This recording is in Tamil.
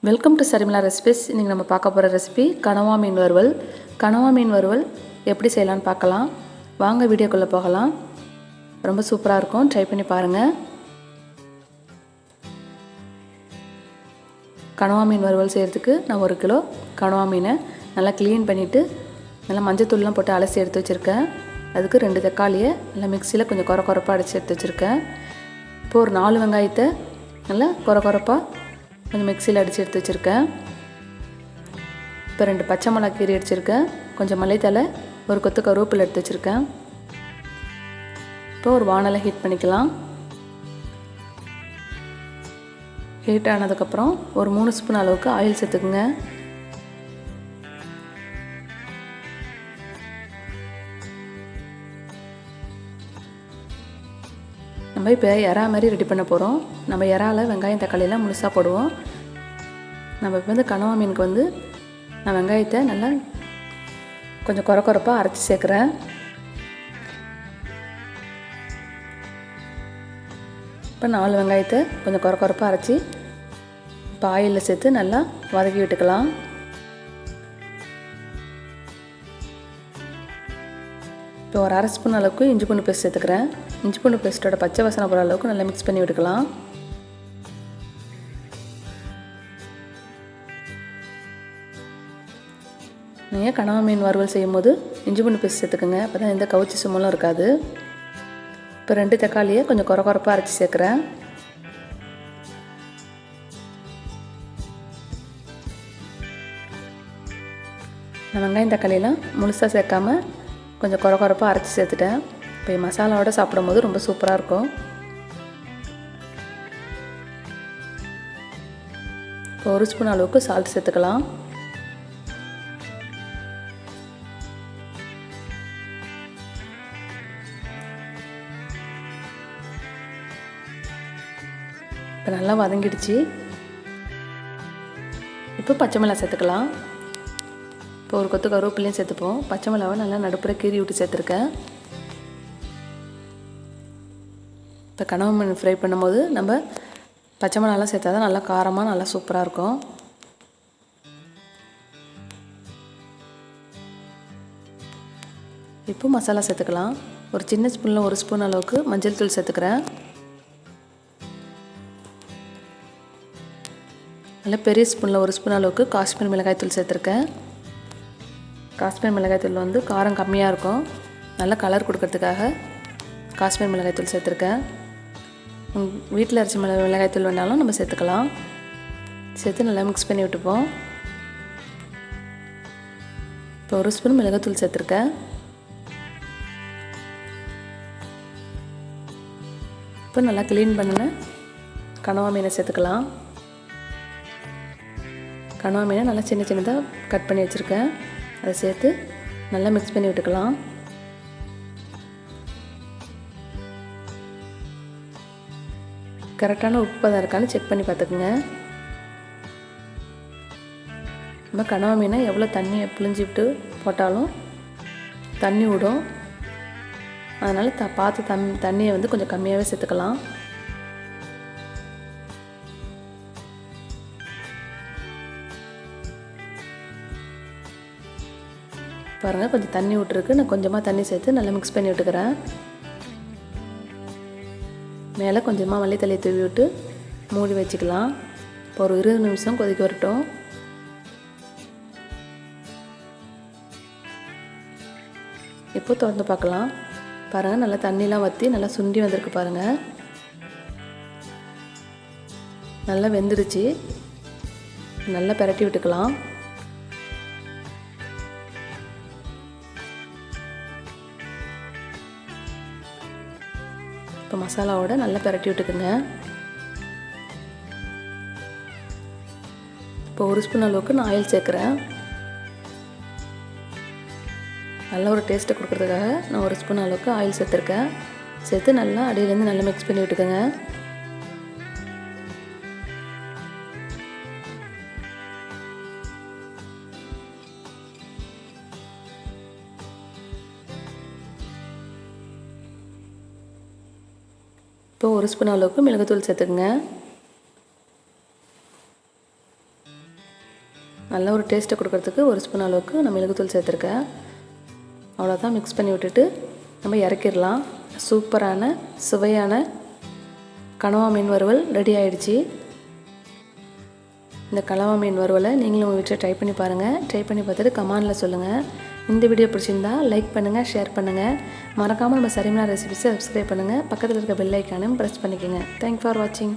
Welcome to சரிமிலா recipes. இன்றைக்கி நம்ம பார்க்க போகிற ரெசிபி கனவா மீன் வறுவல். கனவா மீன் வறுவல் எப்படி செய்யலான்னு பார்க்கலாம். வாங்க வீடியோக்குள்ளே போகலாம். ரொம்ப சூப்பராக இருக்கும், ட்ரை பண்ணி பாருங்கள். கனவா மீன் வறுவல் செய்கிறதுக்கு நான் 1 கிலோ கனவா மீனை நல்லா க்ளீன் பண்ணிவிட்டு நல்லா மஞ்சத்தூள்லாம் போட்டு அலசி எடுத்து வச்சுருக்கேன். அதுக்கு 2 தக்காளியை நல்லா மிக்சியில் கொஞ்சம் கொரப்பாக அடித்து எடுத்து வச்சுருக்கேன். இப்போ ஒரு 4 வெங்காயத்தை நல்லா கொரப்பாக கொஞ்சம் மிக்சியில் அடித்து எடுத்து வச்சுருக்கேன். இப்போ 2 பச்சை மிளகா கீரி அடிச்சிருக்கேன். கொஞ்சம் மல்லித்தலை, ஒரு கொத்து கருவேப்பிலை எடுத்து வச்சுருக்கேன். இப்போ ஒரு வானலை ஹீட் பண்ணிக்கலாம். ஹீட் ஆனதுக்கப்புறம் ஒரு 3 ஸ்பூன் அளவுக்கு ஆயில் சேர்த்துக்குங்க. நம்ம இப்போ எறா மாதிரி ரெடி பண்ண போகிறோம். நம்ம எறாவில் வெங்காயம் தக்காளியெல்லாம் முழுசாக போடுவோம். நம்ம இப்போ கனவா மீனுக்கு நான் வெங்காயத்தை நல்லா கொஞ்சம் கொரப்பாக அரைச்சி சேர்க்குறேன். இப்போ 4 வெங்காயத்தை கொஞ்சம் கொரப்பாக அரைச்சி இப்போ ஆயிலில் சேர்த்து நல்லா வதக்கி விட்டுக்கலாம். இப்போ ஒரு 1/2 ஸ்பூன் அளவுக்கு இஞ்சி பூண்டு பேஸ்ட் சேர்த்துக்கிறேன். இஞ்சி பூண்டு பேஸ்ட்டோட பச்சை வாசனை போகிற அளவுக்கு நல்லா மிக்ஸ் பண்ணி விட்டுக்கலாம். நீங்கள் கனவா மீன் வறுவல் செய்யும்போது இஞ்சி பூண்டு பேஸ்ட் சேர்த்துக்கோங்க. அப்போ தான் எந்த கவுச்சி சும்மலும் இருக்காது. இப்போ 2 தக்காளியை கொஞ்சம் கொரப்பாக அரைச்சி சேர்க்குறேன். நான் வெங்காயம் தக்காளியெல்லாம் முழுசாக சேர்க்காமல் கொஞ்சம் கொரப்பாக அரைச்சி சேர்த்துட்டேன். இப்போ மசாலாவோட சாப்பிடும்போது ரொம்ப சூப்பராக இருக்கும். இப்போ 1 ஸ்பூன் அளவுக்கு சால்ட் சேர்த்துக்கலாம். இப்போ நல்லா வதங்கிடுச்சு. இப்போ பச்சை மிளகாய் சேர்த்துக்கலாம். இப்போ ஒரு கொத்து கருவேப்பிலையும் சேர்த்துப்போம். பச்சை மிளகாவை நல்லா நடுப்புற கீறி விட்டு சேர்த்துருக்கேன். இப்போ கனவா மீன் ஃப்ரை பண்ணும்போது நம்ம பச்சை மிளகாலாம் சேர்த்தா தான் நல்லா காரமாக நல்லா சூப்பராக இருக்கும். இப்போ மசாலா சேர்த்துக்கலாம். ஒரு சின்ன ஸ்பூனில் 1 ஸ்பூன் அளவுக்கு மஞ்சள் தூள் சேர்த்துக்கிறேன். நல்லா பெரிய ஸ்பூனில் 1 ஸ்பூன் அளவுக்கு காஷ்மீர் மிளகாய் தூள் சேர்த்துருக்கேன். காஷ்மீர் மிளகாய் தூள் காரம் கம்மியாக இருக்கும். நல்லா கலர் கொடுக்கறதுக்காக காஷ்மீர் மிளகாய் தூள் சேர்த்துருக்கேன். வீட்டில் அரைச்ச மிளகாய் தூள் வேணாலும் நம்ம சேர்த்துக்கலாம். சேர்த்து நல்லா மிக்ஸ் பண்ணி விட்டுப்போம். இப்போ 1 ஸ்பூன் மிளகாத்தூள் சேர்த்துருக்கேன். இப்போ நல்லா க்ளீன் பண்ணின கனவா மீனை சேர்த்துக்கலாம். கனவா மீனை நல்லா சின்ன சின்னதாக கட் பண்ணி வச்சுருக்கேன். அதை சேர்த்து நல்லா மிக்ஸ் பண்ணி விட்டுக்கலாம். கரெக்டான உப்பு தான் இருக்கான்னு செக் பண்ணி பார்த்துக்குங்க. நம்ம கனவா மீனை எவ்வளோ தண்ணியை புழிஞ்சு விட்டு போட்டாலும் தண்ணி விடும். அதனால் பார்த்து தண்ணியை கொஞ்சம் கம்மியாகவே சேர்த்துக்கலாம். பாருங்கள், கொஞ்சம் தண்ணி விட்டுருக்கு. நான் கொஞ்சமாக தண்ணி சேர்த்து நல்லா மிக்ஸ் பண்ணி விட்டுக்கிறேன். மேலே கொஞ்சமாக மல்லித்தலையை தூவி விட்டு மூடி வச்சுக்கலாம். இப்போ ஒரு 20 நிமிஷம் கொதிக்க வரட்டும். இப்போ திறந்து பார்க்கலாம். பாருங்கள், நல்லா தண்ணிலாம் வற்றி நல்லா சுண்டி வந்திருக்கு. பாருங்கள், நல்லா வெந்துடுச்சு. நல்லா பிரட்டி விட்டுக்கலாம். இப்போ மசாலாவோட நல்லா பிரட்டி விட்டுக்குங்க. இப்போ 1 ஸ்பூன் அளவுக்கு நான் ஆயில் சேர்க்குறேன். நல்ல ஒரு டேஸ்ட்டை கொடுக்குறதுக்காக நான் 1 ஸ்பூன் அளவுக்கு ஆயில் சேர்த்துருக்கேன். சேர்த்து நல்லா அடியிலேருந்து நல்லா மிக்ஸ் பண்ணி விட்டுக்கோங்க. இப்போ 1 ஸ்பூன் அளவுக்கு மிளகுத்தூள் சேர்த்துக்குங்க. நல்ல ஒரு டேஸ்ட்டை கொடுக்கறதுக்கு 1 ஸ்பூன் அளவுக்கு நான் மிளகுத்தூள் சேர்த்துருக்கேன். அவ்வளோதான். மிக்ஸ் பண்ணி விட்டுட்டு நம்ம இறக்கிடலாம். சூப்பரான சுவையான கனவா மீன் வறுவல் ரெடி ஆகிடுச்சி. இந்த கனவா மீன் வறுவலை நீங்களும் உங்கள் வீட்டில் ட்ரை பண்ணி பாருங்கள். ட்ரை பண்ணி பார்த்துட்டு கமெண்டில் சொல்லுங்கள். இந்த வீடியோ பிடிச்சிருந்தா லைக் பண்ணுங்கள், ஷேர் பண்ணுங்கள். மறக்காமல் நம்ம சரிமான ரெசிபிஸை சப்ஸ்கிரைப் பண்ணுங்கள். பக்கத்தில் இருக்க பெல் ஐக்கானையும் ப்ரெஸ் பண்ணிக்கோங்க. தேங்க்ஸ் ஃபார் வாட்சிங்.